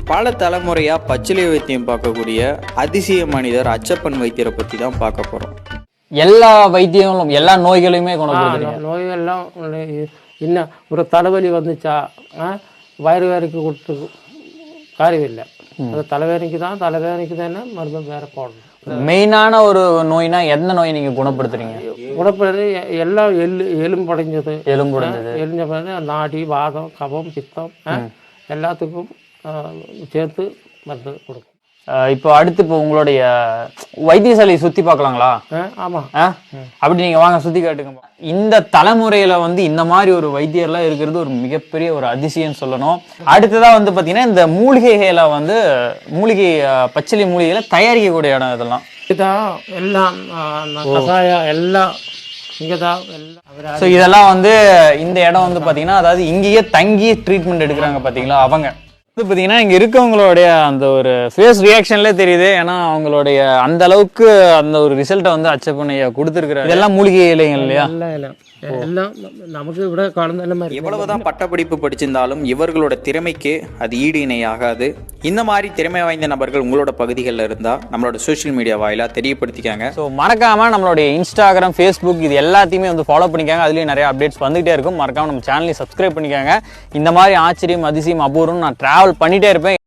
பல தலைமுறையாக பச்சிலை வைத்தியம் பார்க்கக்கூடிய அதிசய மனிதர் அச்சப்பன் வைத்தியரை பற்றி தான் பார்க்க போகிறோம். எல்லா வைத்தியங்களும் எல்லா நோய்களையுமே குணப்படுத்துறீங்க. நோய்கள்லாம் இன்னும் ஒரு தலைவலி வந்துச்சா வயிறு வேலைக்கு கொடுத்து காரியம் இல்லை. அது தலைவேதனைக்கு தானே மருந்து வேற போடணும். மெயினான ஒரு நோய்னா எந்த நோய் நீங்க குணப்படுத்துறீங்க? குணப்படுறது எல்லாம் எலும்படைஞ்சது எலும்படைஞ்சது நாடி வாதம் கபம் பித்தம் எல்லாத்துக்கும் சேர்த்து மருந்து கொடுக்கும். இப்போ அடுத்து இப்போ உங்களுடைய வைத்தியசாலையை சுத்தி பார்க்கலாங்களா? ஆமா, அப்படி நீங்க வாங்க சுத்தி காட்டுங்க. இந்த தலைமுறையில இந்த மாதிரி ஒரு வைத்தியர்லாம் இருக்கிறது ஒரு மிகப்பெரிய ஒரு அதிசயம் சொல்லணும். அடுத்ததா பாத்தீங்கன்னா இந்த மூலிகைகளை மூலிகை பச்சிலை மூலிகைகளை தயாரிக்கக்கூடிய இடம் இதெல்லாம். இதுதான் எல்லாம் கசாயம் எல்லாம் இங்கதான். ஸோ இதெல்லாம் இந்த இடம் பாத்தீங்கன்னா அதாவது இங்கேயே தங்கி ட்ரீட்மெண்ட் எடுக்கிறாங்க பாத்தீங்களா. அவங்க பார்த்தீங்கன்னா இங்கே இருக்கவங்களுடைய அந்த ஒரு ஃபேஸ் ரியாக்ஷன்லேயே தெரியுது. ஏன்னா அவங்களுடைய அந்த அளவுக்கு அந்த ஒரு ரிசல்ட்டை அச்சப்பன் ஐயா கொடுத்துருக்குறாரு. இதெல்லாம் மூலிகை இலைகள் இல்லையா? எல்லாம் நமக்கு விட குழந்தை மாதிரி. எவ்வளவுதான் பட்டப்படிப்பு படிச்சிருந்தாலும் இவர்களோட திறமைக்கு அது ஈடு இணை ஆகாது. இந்த மாதிரி திறமை வாய்ந்த நபர்கள் உங்களோட பகுதிகளில் இருந்தால் நம்மளோட சோஷியல் மீடியா வாயிலாக தெரியப்படுத்திக்காங்க. ஸோ மறக்காமல் நம்மளுடைய இன்ஸ்டாகிராம், ஃபேஸ்புக் இது எல்லாத்தையுமே ஃபாலோ பண்ணிக்காங்க. அதுலேயும் நிறைய அப்டேட்ஸ் வந்துகிட்டே இருக்கும். மறக்காமல் நம்ம சேனலையும் சப்ஸ்கிரைப் பண்ணிக்காங்க. இந்த மாதிரி ஆச்சரியம், அதிசயம், அபூர்வம் நான் ட்ராவல் பண்ணிகிட்டே இருப்பேன்.